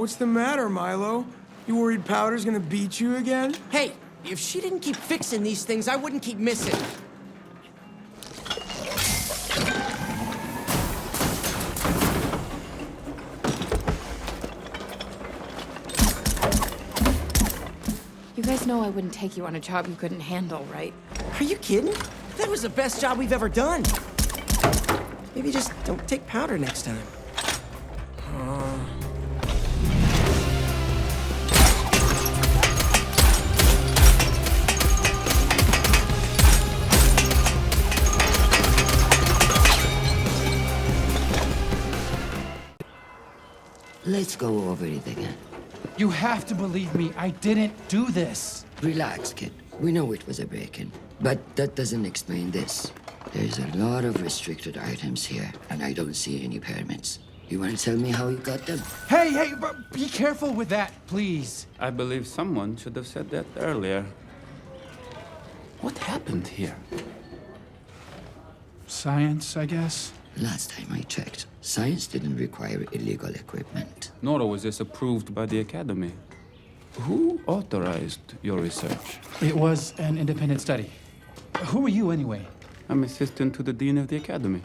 what's the matter, Milo? You worried Powder's gonna beat you again? Hey, if she didn't keep fixing these things, I wouldn't keep missing. You guys know I wouldn't take you on a job you couldn't handle, right? Are you kidding? That was the best job we've ever done. Maybe just don't take Powder next time. Let's go over it again. You have to believe me, I didn't do this. Relax, kid. We know it was a break-in, but that doesn't explain this. There's a lot of restricted items here, and I don't see any permits. You want to tell me how you got them? Hey, be careful with that, please. I believe someone should have said that earlier. What happened here? Science, I guess. Last time I checked, science didn't require illegal equipment. Nor was this approved by the Academy. Who authorized your research? It was an independent study. Who are you, anyway? I'm assistant to the Dean of the Academy,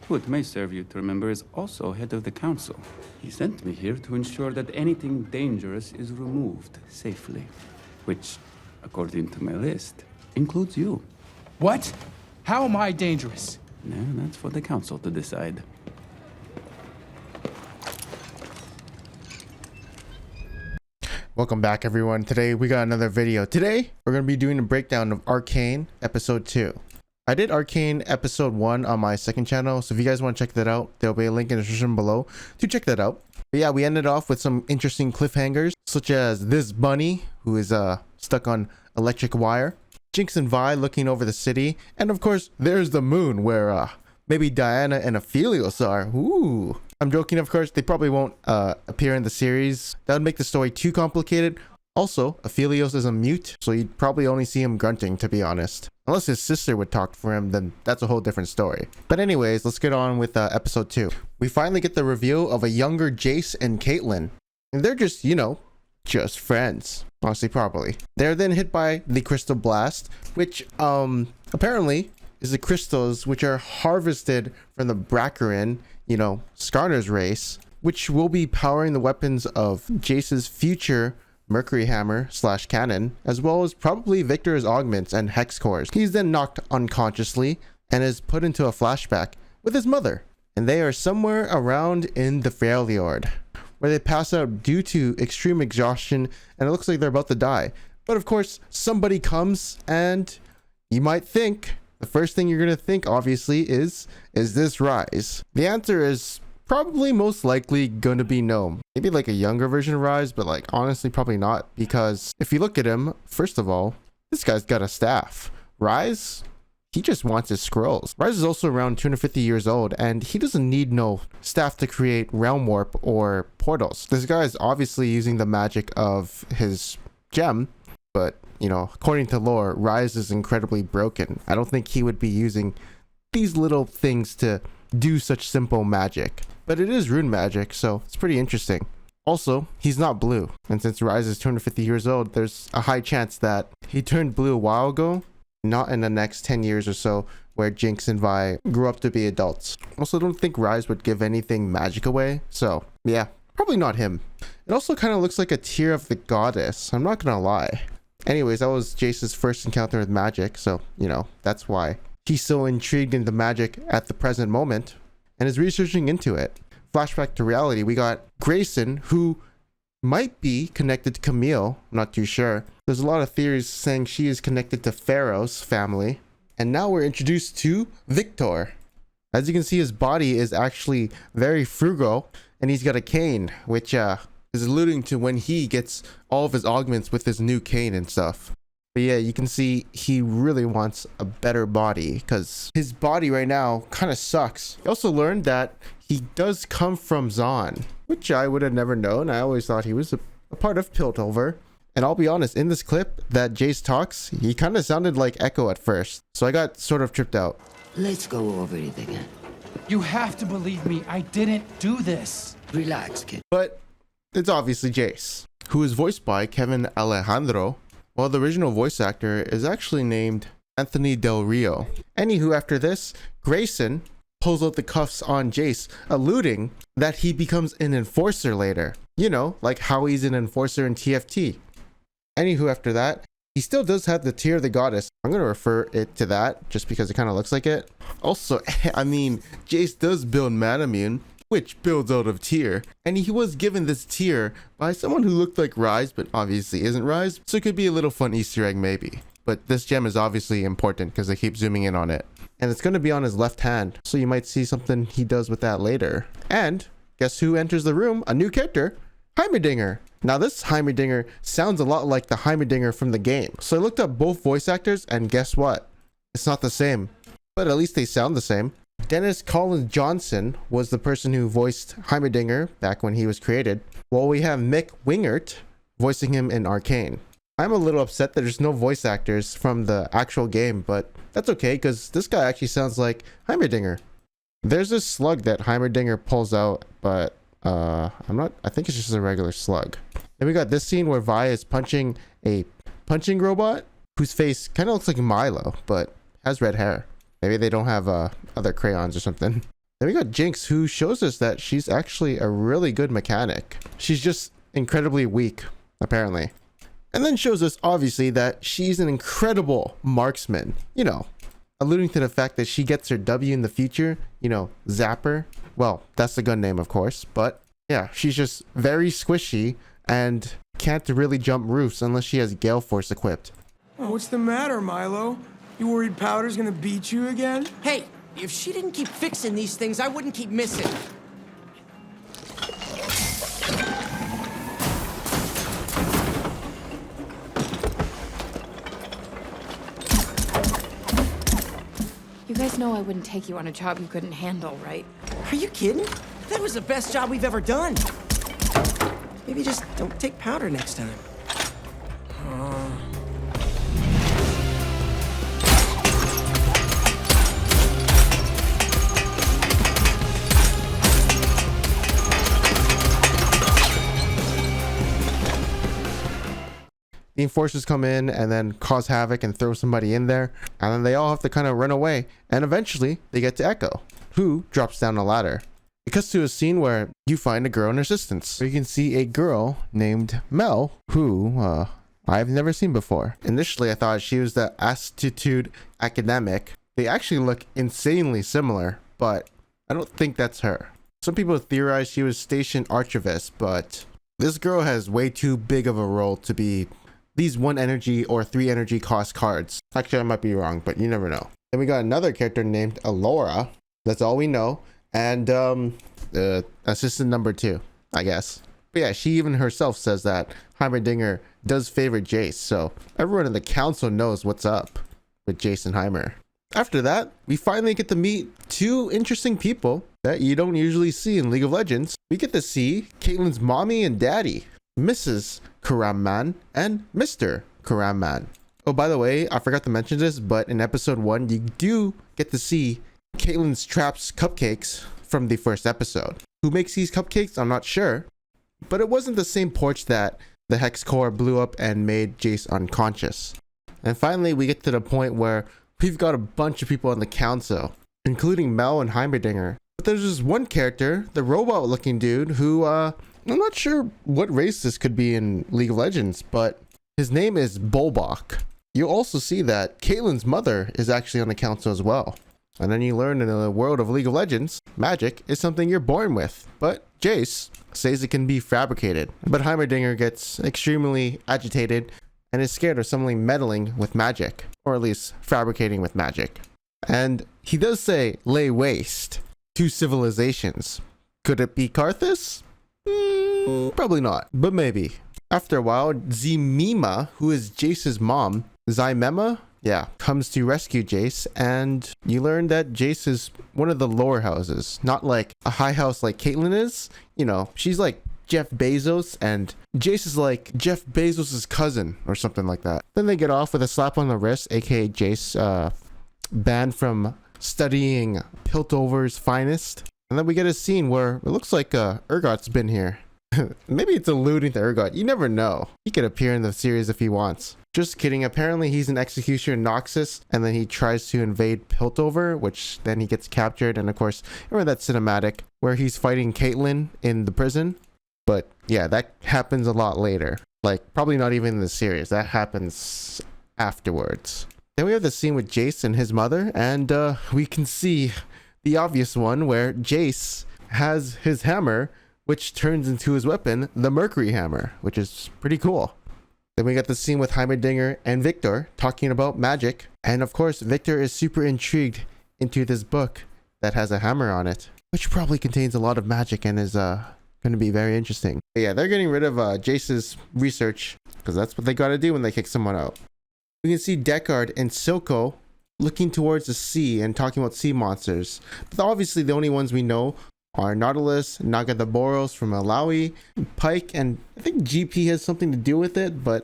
who it may serve you to remember is also head of the Council. He sent me here to ensure that anything dangerous is removed safely, which, according to my list, includes you. What? How am I dangerous? No, that's for the Council to decide. Welcome back, everyone. Today we got another video. Today we're going to be doing a breakdown of Arcane episode 2. I did Arcane episode 1 on my second channel, so if you guys want to check that out, there'll be a link in the description below to check that out. But yeah, we ended off with some interesting cliffhangers, such as this bunny who is stuck on electric wire, Jinx and Vi looking over the city, and of course there's the moon where maybe Diana and Aphelios are. Ooh, I'm joking, of course. They probably won't appear in the series. That would make the story too complicated. Also, Aphelios is a mute, so you'd probably only see him grunting, to be honest. Unless his sister would talk for him, then that's a whole different story. But anyways, let's get on with episode 2. We finally get the reveal of a younger Jace and Caitlyn. And they're just, you know, just friends. Honestly, probably. They're then hit by the crystal blast, which apparently is the crystals which are harvested from the Braccarin, you know, Skarner's race, which will be powering the weapons of Jace's future Mercury Hammer / cannon, as well as probably Victor's augments and hex cores. He's then knocked unconsciously and is put into a flashback with his mother, and they are somewhere around in the Freljord, where they pass out due to extreme exhaustion, and it looks like they're about to die. But of course, somebody comes, and you might think, the first thing you're going to think, obviously, is this Ryze? The answer is probably most likely going to be no. Maybe like a younger version of Ryze, but like honestly probably not, because if you look at him, first of all, this guy's got a staff. Ryze, he just wants his scrolls. Ryze is also around 250 years old, and he doesn't need no staff to create realm warp or portals. This guy is obviously using the magic of his gem, but you know, according to lore, Ryze is incredibly broken. I don't think he would be using these little things to do such simple magic. But it is rune magic, so it's pretty interesting. Also, he's not blue, and since Ryze is 250 years old, there's a high chance that he turned blue a while ago, not in the next 10 years or so, where Jinx and Vi grew up to be adults. Also, don't think Ryze would give anything magic away, so yeah, probably not him. It also kind of looks like a tear of the goddess, I'm not gonna lie. Anyways, that was Jace's first encounter with magic, so, you know, that's why he's so intrigued into magic at the present moment and is researching into it. Flashback to reality, we got Grayson, who might be connected to Camille, I'm not too sure. There's a lot of theories saying she is connected to Pharaoh's family. And now we're introduced to Victor. As you can see, his body is actually very frugal, and he's got a cane, which is alluding to when he gets all of his augments with his new cane and stuff. But yeah, you can see he really wants a better body because his body right now kind of sucks. He also learned that he does come from Zon, which I would have never known. I always thought he was a part of Piltover. And I'll be honest, in this clip that Jace talks, he kind of sounded like Echo at first. So I got sort of tripped out. Let's go over it again. You have to believe me, I didn't do this. Relax, kid. But it's obviously Jace, who is voiced by Kevin Alejandro, while the original voice actor is actually named Anthony Del Rio. Anywho, after this, Grayson pulls out the cuffs on Jace, alluding that he becomes an enforcer later. You know, like how he's an enforcer in TFT. Anywho, after that, he still does have the Tear of the Goddess. I'm going to refer it to that just because it kind of looks like it. Also, I mean, Jace does build Manamune, which builds out of Tear, and he was given this Tear by someone who looked like Ryze, but obviously isn't Ryze, so it could be a little fun Easter egg maybe. But this gem is obviously important because they keep zooming in on it. And it's going to be on his left hand, so you might see something he does with that later. And guess who enters the room? A new character, Heimerdinger. Now this Heimerdinger sounds a lot like the Heimerdinger from the game. So I looked up both voice actors, and guess what? It's not the same, but at least they sound the same. Dennis Collins Johnson was the person who voiced Heimerdinger back when he was created, while we have Mick Wingert voicing him in Arcane. I'm a little upset that there's no voice actors from the actual game, but that's okay because this guy actually sounds like Heimerdinger. There's this slug that Heimerdinger pulls out, but I think it's just a regular slug. Then we got this scene where Vi is punching a punching robot whose face kind of looks like Milo, but has red hair. Maybe they don't have other crayons or something. Then we got Jinx, who shows us that she's actually a really good mechanic. She's just incredibly weak, apparently. And then shows us, obviously, that she's an incredible marksman. You know, alluding to the fact that she gets her W in the future. You know, Zapper. Well, that's the gun name, of course. But yeah, she's just very squishy and can't really jump roofs unless she has Gale Force equipped. Oh, what's the matter, Milo? You worried Powder's gonna beat you again? Hey, if she didn't keep fixing these things, I wouldn't keep missing. You guys know I wouldn't take you on a job you couldn't handle, right? Are you kidding? That was the best job we've ever done. Maybe just don't take powder next time. The enforcers come in and then cause havoc and throw somebody in there, and then they all have to kind of run away, and eventually they get to Echo, who drops down a ladder. It cuts to a scene where you find a girl in assistance. You can see a girl named Mel, who I've never seen before. Initially I thought she was the Attitude Academic. They actually look insanely similar, but I don't think that's her. Some people theorize she was Station Archivist, but this girl has way too big of a role to be these 1 energy or 3 energy cost cards. Actually, I might be wrong, but you never know. Then we got another character named Alora. That's all we know. And assistant number 2, I guess. But yeah, she even herself says that Heimerdinger does favor Jace, so everyone in the council knows what's up with Jace and Heimer. After that, we finally get to meet 2 interesting people that you don't usually see in League of Legends. We get to see Caitlyn's mommy and daddy, Mrs. Karamman and Mr. Karamman. Oh, by the way, I forgot to mention this, but in episode 1, you do get to see Caitlyn's Traps cupcakes from the first episode. Who makes these cupcakes? I'm not sure, but it wasn't the same porch that the Hex Core blew up and made Jace unconscious. And finally, we get to the point where we've got a bunch of people on the council, including Mel and Heimerdinger. But there's just one character, the robot-looking dude, who, I'm not sure what race this could be in League of Legends, but his name is Bolbok. You'll also see that Caitlyn's mother is actually on the council as well. And then you learn in the world of League of Legends, magic is something you're born with. But Jace says it can be fabricated. But Heimerdinger gets extremely agitated and is scared of something meddling with magic, or at least fabricating with magic. And he does say lay waste to civilizations. Could it be Karthus? Probably not, but maybe. After a while, Zemima, who is Jace's mom, Zymema, comes to rescue Jace, and you learn that Jace is one of the lower houses, not like a high house like Caitlyn is. You know, she's like Jeff Bezos, and Jace is like Jeff Bezos' cousin or something like that. Then they get off with a slap on the wrist, aka Jace banned from studying Piltover's finest. And then we get a scene where it looks like Urgot's been here. Maybe it's alluding to Urgot. You never know. He could appear in the series if he wants. Just kidding. Apparently he's an executioner in Noxus, and then he tries to invade Piltover, which then he gets captured. And of course, remember that cinematic where he's fighting Caitlyn in the prison? But yeah, that happens a lot later. Like, probably not even in the series. That happens afterwards. Then we have the scene with Jace and his mother, and we can see the obvious one where Jace has his hammer, which turns into his weapon, the Mercury Hammer, which is pretty cool. Then we got the scene with Heimerdinger and Victor talking about magic. And of course, Victor is super intrigued into this book that has a hammer on it, which probably contains a lot of magic and is going to be very interesting. But yeah, they're getting rid of Jace's research because that's what they got to do when they kick someone out. We can see Deckard and Silco looking towards the sea and talking about sea monsters. But obviously the only ones we know are Nautilus, Nagadaboros from Malawi, Pike, and I think GP has something to do with it, but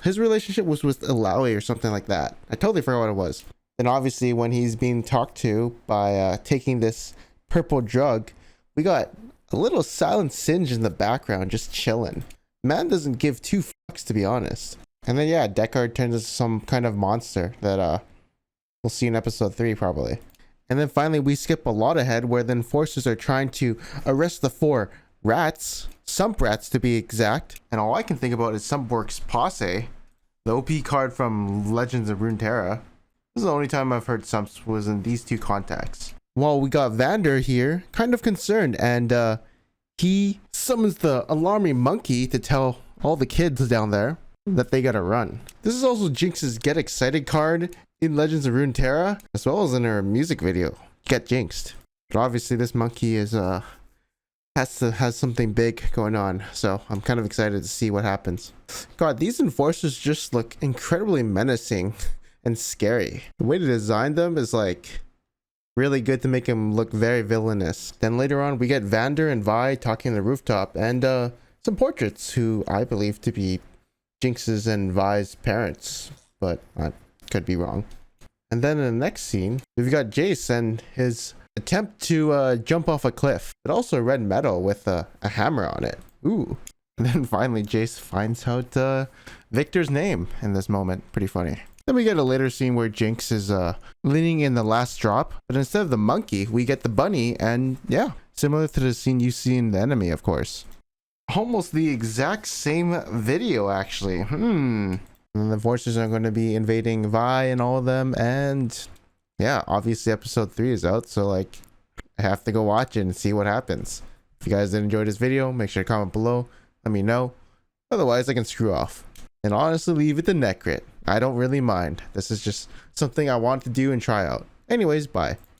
his relationship was with Malawi or something like that. I totally forgot what it was. Then obviously when he's being talked to by taking this purple drug, we got a little Silent Singe in the background just chilling. Man doesn't give two fucks, to be honest. And then yeah, Deckard turns into some kind of monster that we'll see in episode 3 probably. And then finally we skip a lot ahead where the enforcers are trying to arrest the 4 rats, Sump rats to be exact. And all I can think about is Sumpworks Posse, the OP card from Legends of Runeterra. This is the only time I've heard Sumps was in these 2 contacts. While we got Vander here, kind of concerned, and he summons the alarming monkey to tell all the kids down there that they gotta run. This is also Jinx's Get Excited card in Legends of Runeterra, as well as in her music video, Get Jinxed. But obviously this monkey is has something big going on, so I'm kind of excited to see what happens. God, these enforcers just look incredibly menacing and scary. The way to design them is like really good to make him look very villainous. Then later on we get Vander and Vi talking on the rooftop, and some portraits who I believe to be Jinx's and Vi's parents, but I could be wrong. And then in the next scene, we've got Jace and his attempt to jump off a cliff, but also red metal with a hammer on it. Ooh. And then finally Jace finds out Victor's name in this moment. Pretty funny. Then we get a later scene where Jinx is leaning in the last drop, but instead of the monkey, we get the bunny, and yeah, similar to the scene you see in The Enemy, of course. Almost the exact same video, actually. And the forces are going to be invading Vi and all of them, and yeah, obviously episode 3 is out, so like, I have to go watch it and see what happens. If you guys did enjoy this video, make sure to comment below, let me know. Otherwise, I can screw off. And honestly, leave it to Necrit. I don't really mind. This is just something I want to do and try out. Anyways, bye.